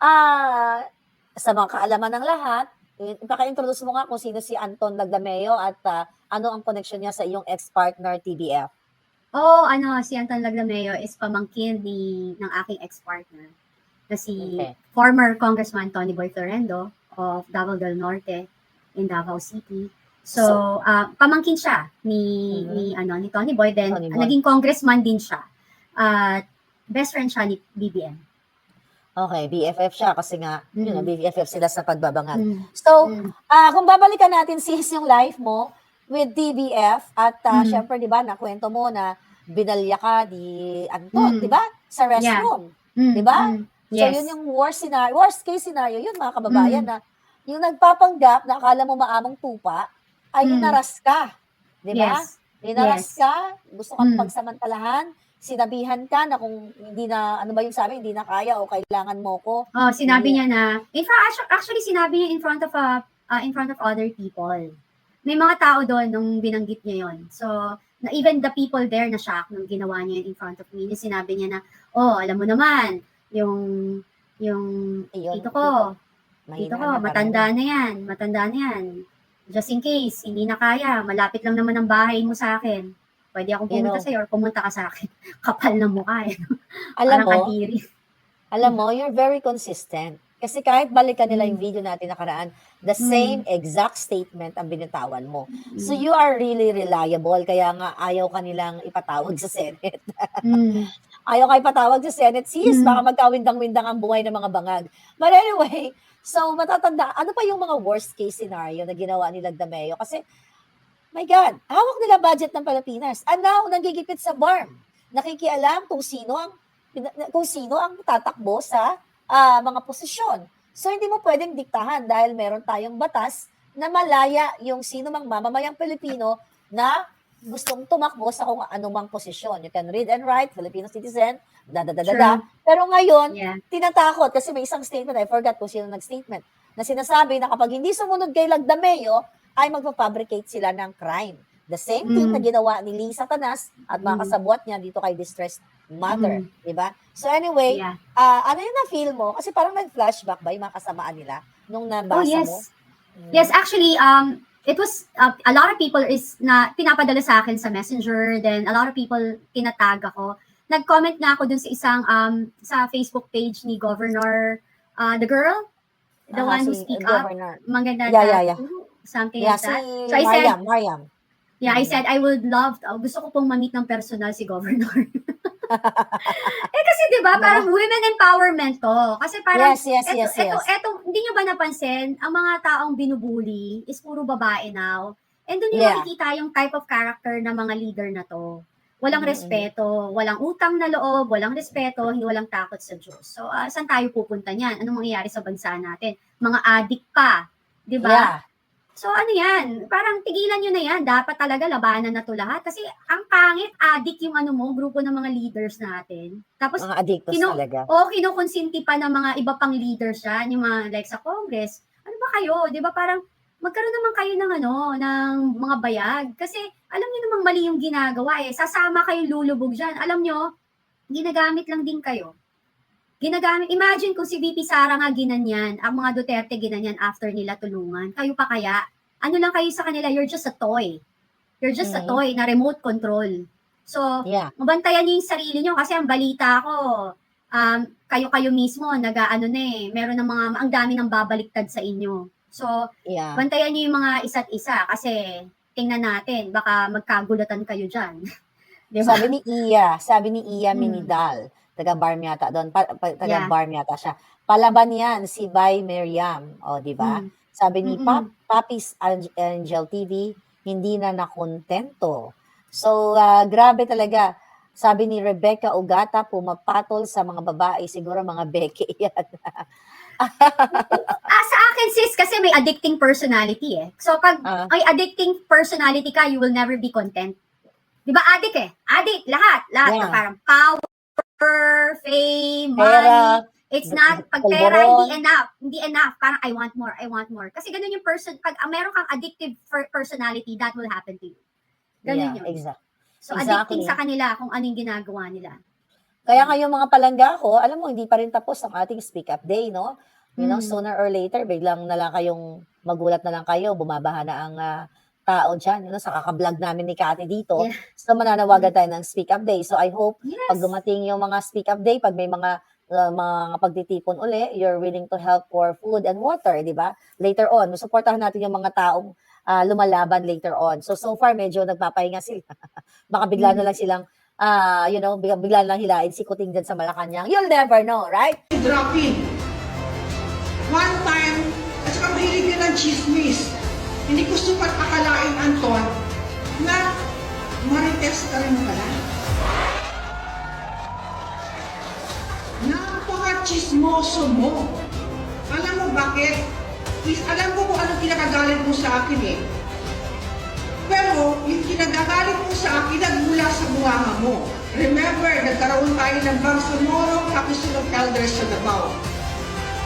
Ah, sa mga kaalaman ng lahat, ipaka-introduce mo nga kung sino si Anton Lagdameo at, ano ang connection niya sa iyong ex-partner TBF? Si Anton Laglameo is pamangkin ng aking ex-partner na si Okay. former Congressman Tony Boy Florendo of Davao del Norte in Davao City. So, pamangkin siya ni Tony Boy, then Tony Boy. naging congressman din siya. At best friend siya ni BBM. Okay, BFF siya kasi nga, BFF sila sa pagbabangag. Mm. So, kung babalikan natin sis yung life mo with TBF at syempre 'di ba nakwento mo na binalya ka ni Anton, 'di ba? Sa restroom, 'di ba? So Yes. yun yung worst case scenario yun mga kababayan na yung nagpapanggap na akala mo maamong tupa ay hinaras ka, 'di ba? Yes. Hinaras Yes. ka, gusto kang pagsamantalahan, sinabihan ka na kung hindi na, ano ba yung sabi, hindi na kaya o kailangan mo ko. Sinabi Hindi. niya na, actually sinabi niya in front of other people. May mga tao doon nung binanggit niya yon. So, even the people there na shock nung ginawa niya in front of me. Sinabi niya na, alam mo naman, yung tito ko, matanda na yan. Just in case, hindi na kaya, malapit lang naman ang bahay mo sa akin. Pwede akong pumunta sa'yo or pumunta ka sa akin. Kapal na mukha eh. Alam Parang mo, kadiri. you're very consistent. Kasi kahit balikan nila yung video natin nakaraan, the same exact statement ang binitawan mo. So you are really reliable, kaya nga ayaw ka nilang ipatawag sa Senate. Ayaw ka ipatawag sa Senate, sis, baka magkawindang-windang ang buhay ng mga bangag. But anyway, so matatanda, ano pa yung mga worst case scenario na ginawa ni Lagdameo? Kasi, my God, hawak nila budget ng Pilipinas. And now, nagigipit sa BARM. Nakikialam kung sino ang tatakbo sa mga posisyon. So, hindi mo pwedeng diktahan dahil meron tayong batas na malaya yung sino mang mamamayang Pilipino na gustong tumakbo sa kung anumang posisyon. You can read and write, Filipino citizen, True. Pero ngayon, Yeah. tinatakot kasi may isang statement, I forgot kung sino nag-statement, na sinasabi na kapag hindi sumunod kay Lagdameo, ay magpafabricate sila ng crime. The same thing na ginawa ni Lee Satanas at mga kasabwat niya dito kay distressed mother, di ba? So anyway, Yeah. ano yung na-feel mo? Kasi parang nag-flashback ba yung mga kasamaan nila nung nabasa mo? Yes, actually, it was a lot of people is na pinapadala sa akin sa Messenger, then a lot of people tinatag ako. Nag-comment na ako dun sa isang sa Facebook page ni Governor the girl, the one who Si speak up, Governor. maganda Yeah. something Yeah, like si that. So I said, Mariam. I said I would love gusto ko pong ma-meet ng personal si Governor. Kasi 'di ba, parang women empowerment 'to. Kasi parang Yes. eto, hindi niyo ba napansin, ang mga taong binubuli is puro babae now. And doon niyo makikita yung type of character ng mga leader na 'to. Walang respeto, walang utang na loob, walang respeto, walang takot sa Diyos. So, saan tayo pupunta niyan? Anong mangyayari sa bansa natin? Mga addict pa, 'di ba? Yeah. So ano yan, parang tigilan nyo na yan. Dapat talaga labanan na to lahat. Kasi ang pangit, addict yung grupo ng mga leaders natin. Tapos, Mga addictos talaga. kinukonsinti pa ng mga iba pang leaders yan, yung mga like sa Congress. Ano ba kayo? Di ba parang magkaroon naman kayo ng mga bayag. Kasi alam nyo namang mali yung ginagawa eh. Sasama kayo lulubog dyan. Alam nyo, ginagamit lang din kayo. Imagine kung si VP Sara nga ginanyan, ang mga Duterte ginanyan after nila tulungan. Kayo pa kaya? Ano lang kayo sa kanila? You're just a toy. You're just a toy na remote control. So, mabantayan niyo yung sarili niyo kasi ang balita ko, kayo mismo, meron ng mga, ang dami ng babaliktad sa inyo. So, bantayan niyo yung mga isa't isa kasi tingnan natin, baka magkagulatan kayo dyan. Diba? Sabi ni Iya Minidal, taga-Barm yata doon, taga-Barm yata siya. Palaban yan si Bay Miriam, di ba? Sabi ni Papi's Angel TV, hindi na nakontento. So, grabe talaga. Sabi ni Rebecca Ugata, pumapatol sa mga babae, siguro mga beke yan. Sa akin sis, kasi may addicting personality eh. So, pag may addicting personality ka, you will never be content. Di ba addict eh? Addict, lahat. Yeah. Parang power, fame, money. It's not, pag pera, hindi enough. Parang I want more. Kasi ganun yung pag meron kang addictive personality, that will happen to you. Ganun yun. Exactly. So, addicting sa kanila kung anong ginagawa nila. Kaya nga yung mga palangga ko, alam mo, hindi pa rin tapos ang ating Speak Up Day, no? You know, Mm. sooner or later, biglang na lang kayong magulat na lang kayo, bumabaha na ang tao dyan, you know, sa kaka-vlog namin ni Kati dito. Yeah. So, mananawagan tayo ng Speak Up Day. So, I hope pag Yes. dumating yung mga Speak Up Day, pag may mga pagtitipon uli, you're willing to help for food and water, di ba? Later on, suportahan natin yung mga taong lumalaban later on. So far, medyo nagpapahinga sila. Baka bigla na lang silang, you know, bigla na lang hilain si Kuting dyan sa Malacanang. You'll never know, right? Dropping. One time, at saka mahilig yun ng chismis. Hindi ko super akalain, Anton, na marites ka rin pala. Napaka-chismoso mo. Alam mo bakit? Alam ko kung anong kinakagalit mo sa akin eh. Pero yung kinagagalit mo sa akin, nagmula sa buwanga mo. Remember, nagkaroon tayo ng Bangsamoro Capsule of Elders sa Davao.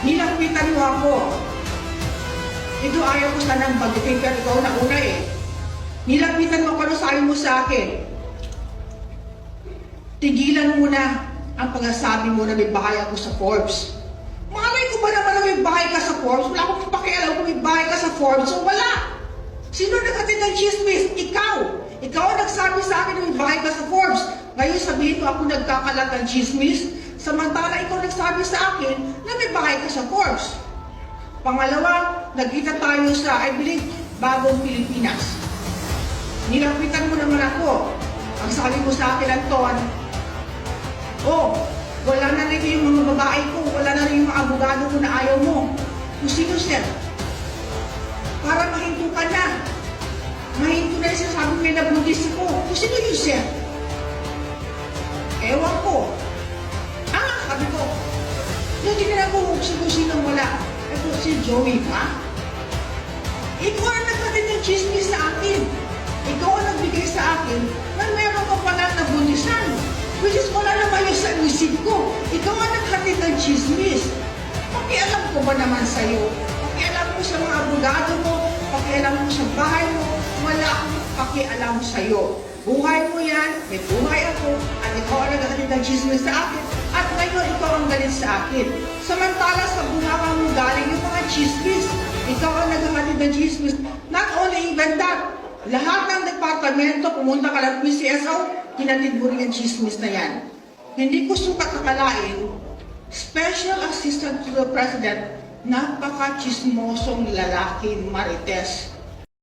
Nilapitan mo ako. Ito ayaw ko sanang bagitin, pero ikaw na una eh. Nilapitan mo kung ano sabi mo sa akin. Tigilan mo na ang pagsasabi mo na may bahay ako sa Forbes. Malay ko ba naman na may bahay ka sa Forbes? Wala akong pakialam kung may bahay ka sa Forbes, so wala. Sino naghatid ng chismis? Ikaw! Ikaw ang nagsabi sa akin na may bahay ka sa Forbes. Ngayon sabihin mo ako nagkakalat ng chismis, samantala ikaw nagsabi sa akin na may bahay ka sa Forbes. Pangalawa, nagkita tayo sa, I believe, Bagong Pilipinas. Nilapitan mo naman ako. Ang sabi mo sa akin, Anton, wala na rin yung mga babae ko, wala na rin yung mga abogado ko na ayaw mo. Kung sino siya? Para mahinto ka na. Mahinto na yung sinasabi mo na buntis ko. Kung sino yun siya? Ewan ko. Sabi ko, yung tinanong ko kung sino wala. Ito si Joey ba? Ikaw ang nagkatid ng chismis sa akin. Ikaw ang nagbigay sa akin na meron ka pala na buntisan. Which is wala naman yung sa isip ko. Ikaw ang naghatid ng chismis. Pakialam ko ba naman sa'yo? Pakialam ko sa mga abogado mo, pakialam ko sa bahay mo, wala akong pakialam sa'yo. Buhay mo yan, may buhay ako, at ikaw ang naghatid ng chismis sa akin, at ngayon ikaw ang galit sa akin. Samantala sa bunga mo galing yung mga chismis. Ikaw ang naghatid ng chismis. Not only even that, lahat ng departamento, pumunta ka lang PCSO, hinatid mo rin yung chismis na yan. Hindi ko sukat akalain, Special Assistant to the President, napaka-chismosong lalaki, Marites.